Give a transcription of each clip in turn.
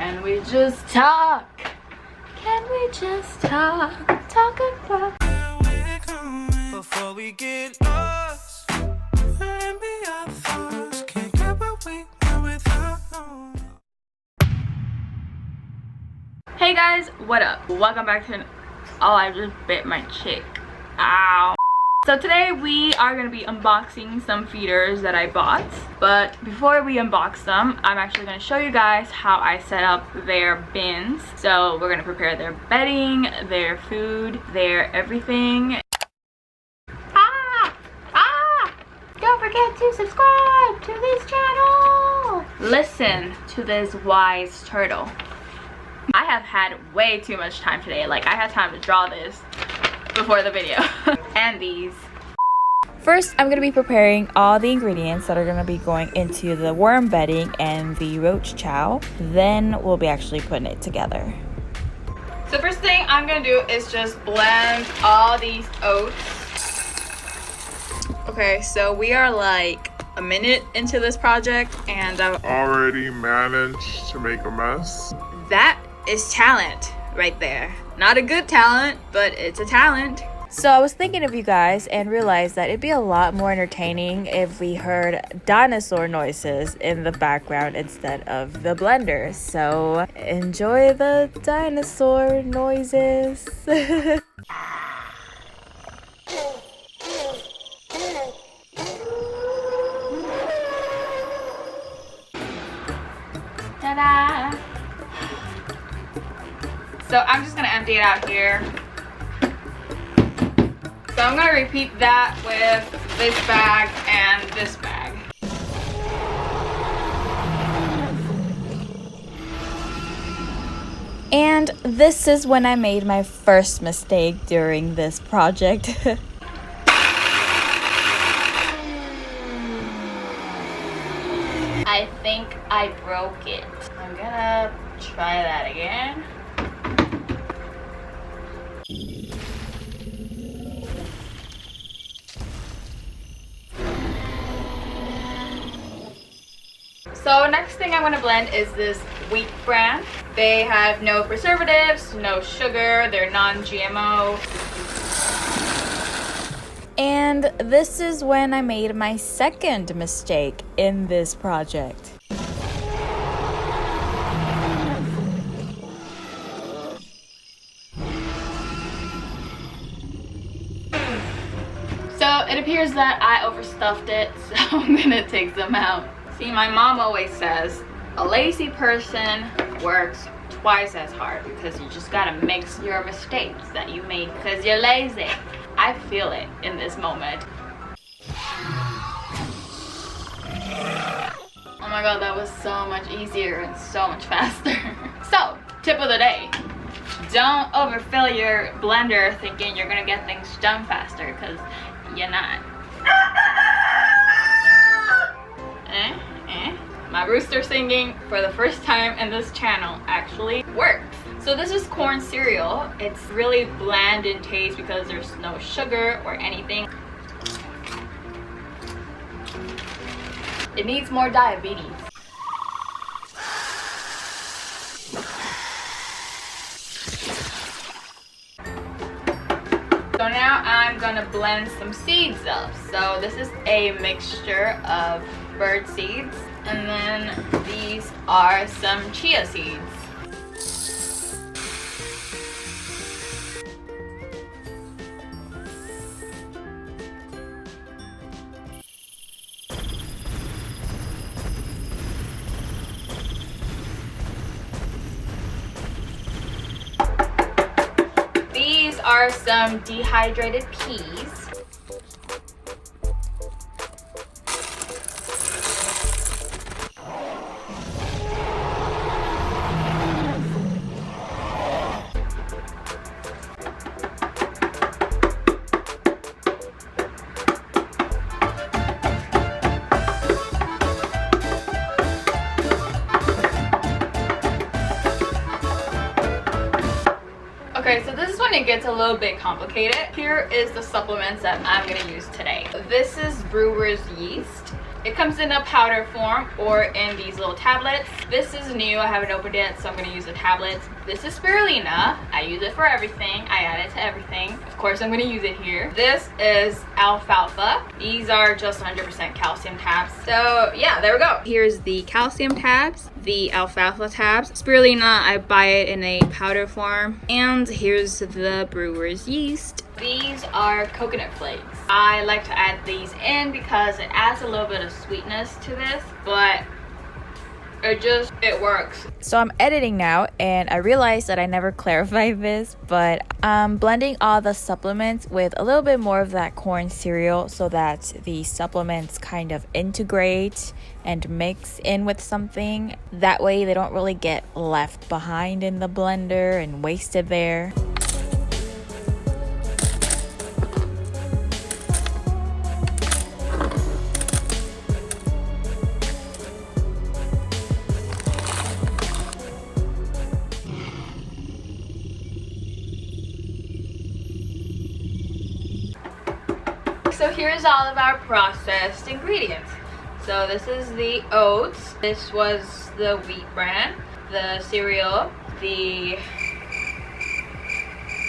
Can we just talk? Can we just talk? Talk about before we get lost. Maybe our thoughts can't get what we want without no. Hey guys, what up? Welcome back to oh, I just bit my chick. Ow. So today we are going to be unboxing some feeders that I bought. But before we unbox them, I'm actually going to show you guys how I set up their bins. So we're going to prepare their bedding, their food, their everything. Don't forget to subscribe to this channel. Listen to this wise turtle. I have had way too much time today. Like, I had time to draw this before the video. And these. First, I'm going to be preparing all the ingredients that are going to be going into the worm bedding and the roach chow. Then we'll be actually putting it together. So first thing I'm going to do is just blend all these oats. Okay, so we are like a minute into this project and I've already managed to make a mess. That is talent right there. Not a good talent, but it's a talent. So I was thinking of you guys and realized that it'd be a lot more entertaining if we heard dinosaur noises in the background instead of the blender. So enjoy the dinosaur noises. Ta-da! So I'm just gonna empty it out here. So I'm gonna repeat that with this bag and this bag. And this is when I made my first mistake during this project. I think I broke it. I'm gonna try that again. So next thing I'm going to blend is this wheat brand. They have no preservatives, no sugar, they're non-GMO. And this is when I made my second mistake in this project. So it appears that I overstuffed it, so I'm gonna take them out. See, my mom always says a lazy person works twice as hard because you just gotta mix your mistakes that you make because you're lazy. I feel it in this moment. Oh my god, that was so much easier and so much faster. So, tip of the day. Don't overfill your blender thinking you're gonna get things done faster because you're not. My rooster singing for the first time in this channel actually works. So this is corn cereal. It's really bland in taste because there's no sugar or anything. It needs more diabetes. So now I'm gonna blend some seeds up. So this is a mixture of bird seeds, and then these are some chia seeds. These are some dehydrated peas. Okay, so this is when it gets a little bit complicated. Here is the supplements that I'm gonna use today. This is brewer's yeast. It comes in a powder form or in these little tablets. This is new, I haven't opened it, so I'm gonna use the tablets. This is spirulina. I use it for everything. I add it to everything. Of course, I'm gonna use it here. This is alfalfa. These are just 100% calcium tabs. So yeah, there we go. Here's the calcium tabs, the alfalfa tabs. Spirulina, I buy it in a powder form. And here's the brewer's yeast. These are coconut flakes. I like to add these in because it adds a little bit of sweetness to this, but it works. So I'm editing now and I realized that I never clarified this, but I'm blending all the supplements with a little bit more of that corn cereal so that the supplements kind of integrate and mix in with something. That way they don't really get left behind in the blender and wasted there. So here's all of our processed ingredients. So this is the oats, this was the wheat bran, the cereal, the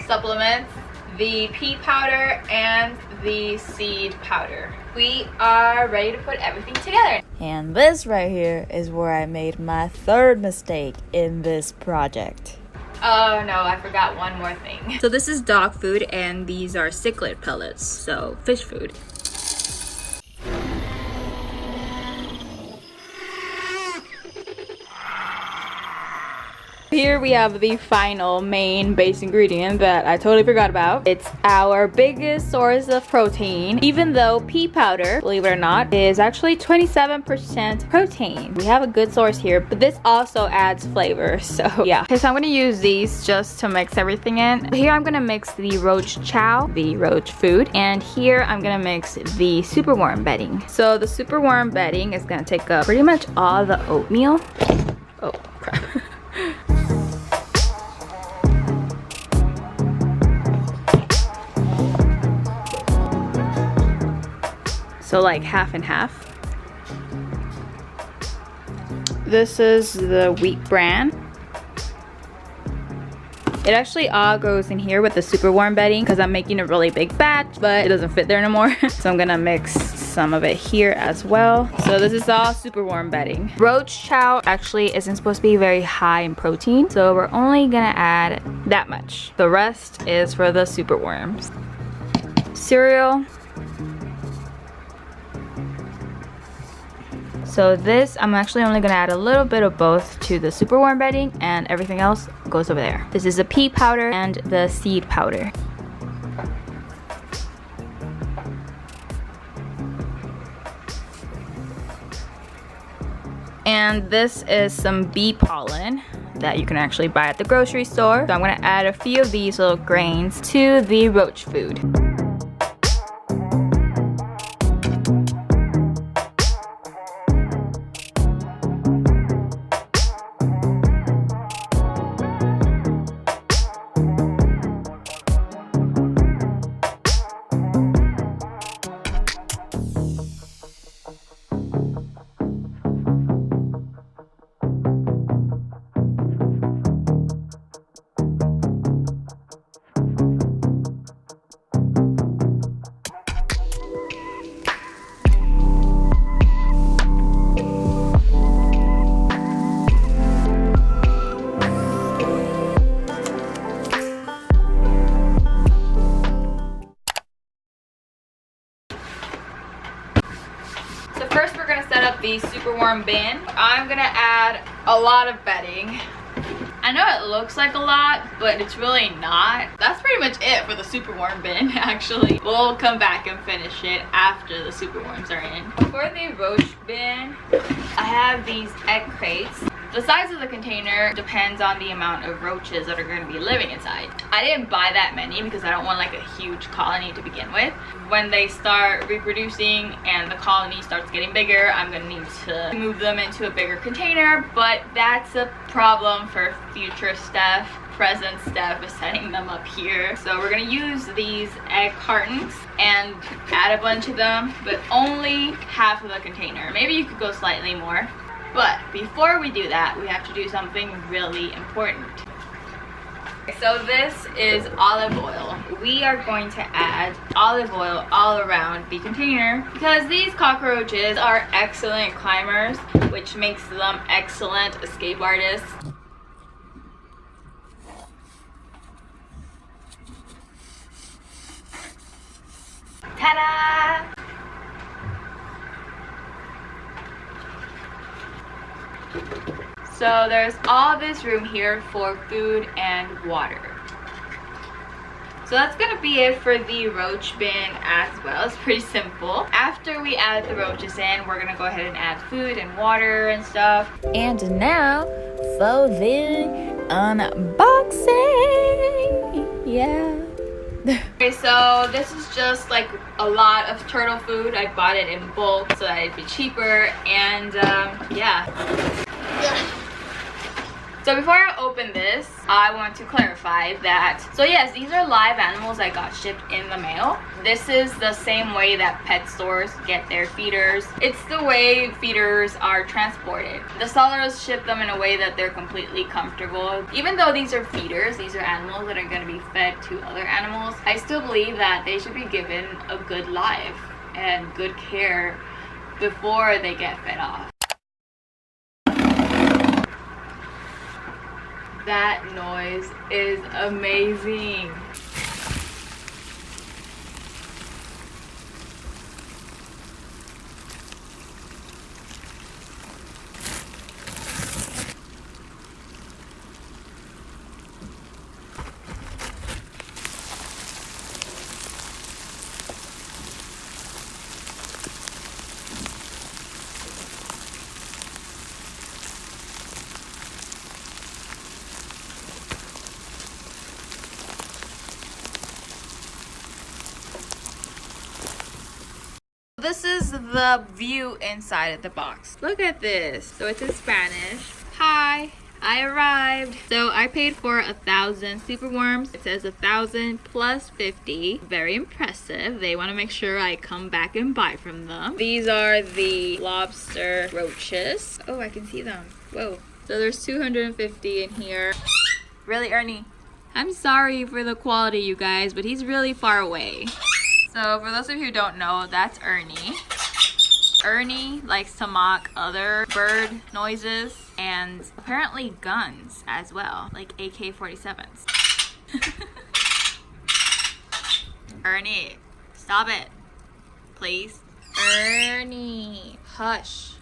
supplements, the pea powder, and the seed powder. We are ready to put everything together. And this right here is where I made my third mistake in this project. Oh no, I forgot one more thing. So this is dog food and these are cichlid pellets, so fish food. Here we have the final main base ingredient that I totally forgot about. It's our biggest source of protein, even though pea powder, believe it or not, is actually 27% protein. We have a good source here, but this also adds flavor, so yeah. Okay, so I'm gonna use these just to mix everything in. Here I'm gonna mix the roach chow, the roach food, and here I'm gonna mix the superworm bedding. So the superworm bedding is gonna take up pretty much all the oatmeal. Oh, crap. So like half and half. This is the wheat bran. It actually all goes in here with the superworm bedding because I'm making a really big batch, but it doesn't fit there no more. So I'm gonna mix some of it here as well. So this is all superworm bedding. Roach chow actually isn't supposed to be very high in protein, so we're only gonna add that much. The rest is for the superworms. Cereal. So this, I'm actually only gonna add a little bit of both to the superworm bedding and everything else goes over there. This is the pea powder and the seed powder. And this is some bee pollen that you can actually buy at the grocery store. So I'm gonna add a few of these little grains to the roach food. First we're gonna set up the superworm bin. I'm gonna add a lot of bedding. I know it looks like a lot, but it's really not. That's pretty much it for the superworm bin, actually. We'll come back and finish it after the superworms are in. For the roach bin, I have these egg crates. The size of the container depends on the amount of roaches that are going to be living inside. I didn't buy that many because I don't want like a huge colony to begin with. When they start reproducing and the colony starts getting bigger, I'm going to need to move them into a bigger container, but that's a problem for future stuff. present Steff is setting them up here. So we're gonna use these egg cartons and add a bunch of them, but only half of the container. Maybe you could go slightly more. But before we do that, we have to do something really important. So this is olive oil. We are going to add olive oil all around the container because these cockroaches are excellent climbers, which makes them excellent escape artists. Ta-da! So there's all this room here for food and water. So that's gonna be it for the roach bin as well. It's pretty simple. After we add the roaches in, we're gonna go ahead and add food and water and stuff. And now for the unboxing. Yeah. Okay, so this is just like a lot of turtle food. I bought it in bulk so that it'd be cheaper, and yeah. So before I open this, I want to clarify that, so yes, these are live animals that got shipped in the mail. This is the same way that pet stores get their feeders. It's the way feeders are transported. The sellers ship them in a way that they're completely comfortable. Even though these are feeders, these are animals that are going to be fed to other animals, I still believe that they should be given a good life and good care before they get fed off. That noise is amazing. This is the view inside of the box. Look at this. So it's in Spanish. Hi, I arrived. So I paid for 1,000 superworms. It says 1,000 plus 50. Very impressive. They want to make sure I come back and buy from them. These are the lobster roaches. Oh, I can see them. Whoa. So there's 250 in here. Really, Ernie? I'm sorry for the quality, you guys, but he's really far away. So for those of you who don't know, that's Ernie. Ernie likes to mock other bird noises and apparently guns as well, like AK-47s. Ernie, stop it, please. Ernie, hush.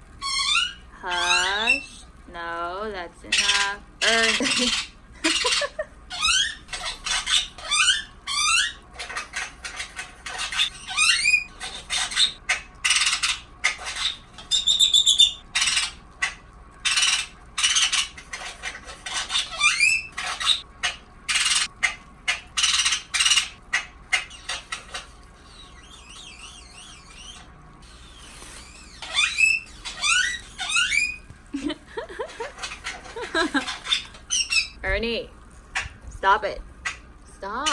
Hush. No, that's enough. Ernie. Ernie, stop it. Stop.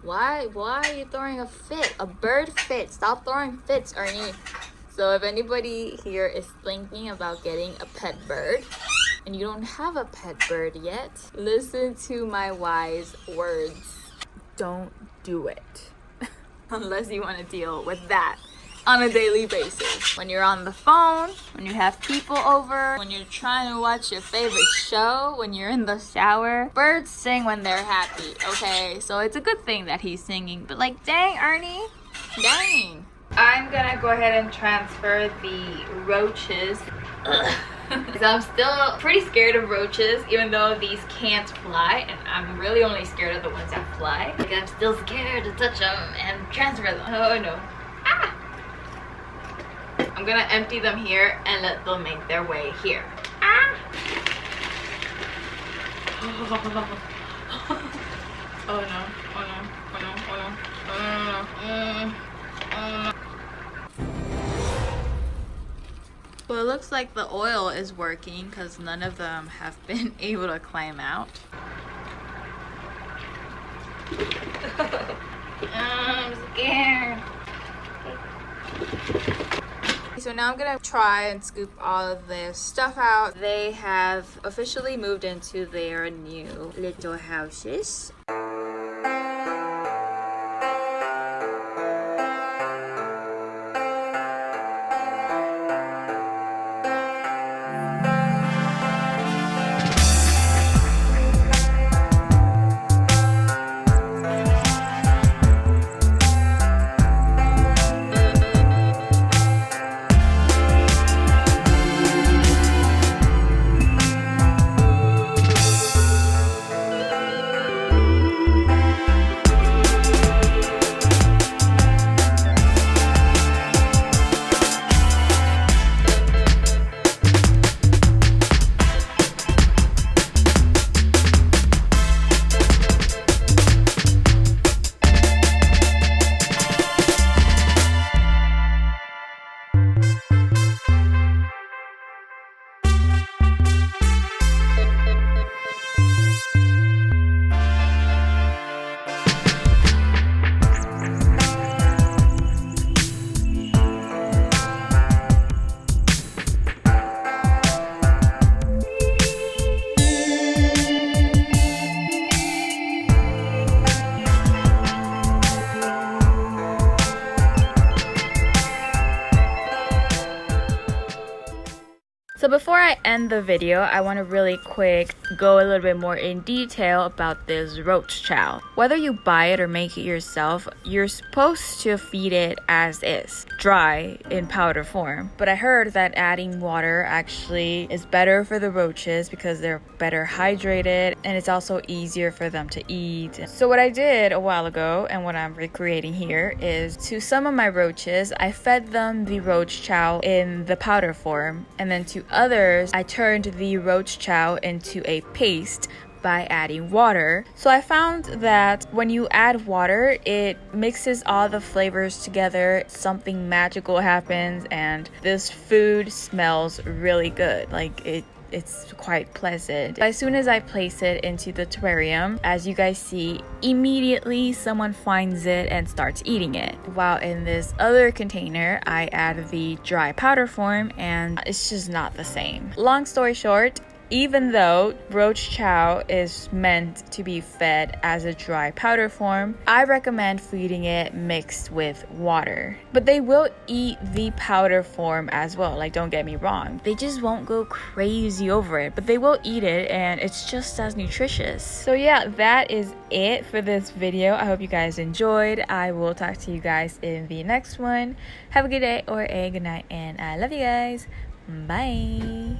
Why are you throwing a fit? A bird fit. Stop throwing fits, Ernie. So if anybody here is thinking about getting a pet bird and you don't have a pet bird yet, listen to my wise words. Don't do it. Unless you want to deal with that on a daily basis. When you're on the phone, when you have people over, when you're trying to watch your favorite show, when you're in the shower, birds sing when they're happy, okay? So it's a good thing that he's singing, but like, dang, Ernie, dang. I'm gonna go ahead and transfer the roaches. So I'm still pretty scared of roaches, even though these can't fly, and I'm really only scared of the ones that fly. Like, I'm still scared to touch them and transfer them. Oh no. Ah! I'm gonna empty them here and let them make their way here. Ah! Oh no, oh no, oh no, oh no, oh no, oh no. Well, it looks like the oil is working because none of them have been able to climb out. I'm scared. So now I'm gonna try and scoop all of this stuff out. They have officially moved into their new little houses. So before I end the video, I want to really quick go a little bit more in detail about this roach chow. Whether you buy it or make it yourself, you're supposed to feed it as is, dry in powder form. But I heard that adding water actually is better for the roaches because they're better hydrated and it's also easier for them to eat. So what I did a while ago and what I'm recreating here is to some of my roaches, I fed them the roach chow in the powder form, and then to others, I turned the roach chow into a paste by adding water. So I found that when you add water, it mixes all the flavors together, something magical happens, and this food smells really good. Like it's quite pleasant. As soon as I place it into the terrarium, as you guys see, immediately someone finds it and starts eating it. While in this other container, I add the dry powder form and it's just not the same. Long story short, even though roach chow is meant to be fed as a dry powder form, I recommend feeding it mixed with water. But they will eat the powder form as well, like don't get me wrong. They just won't go crazy over it, but they will eat it and it's just as nutritious. So yeah, that is it for this video. I hope you guys enjoyed. I will talk to you guys in the next one. Have a good day or a good night and I love you guys. Bye.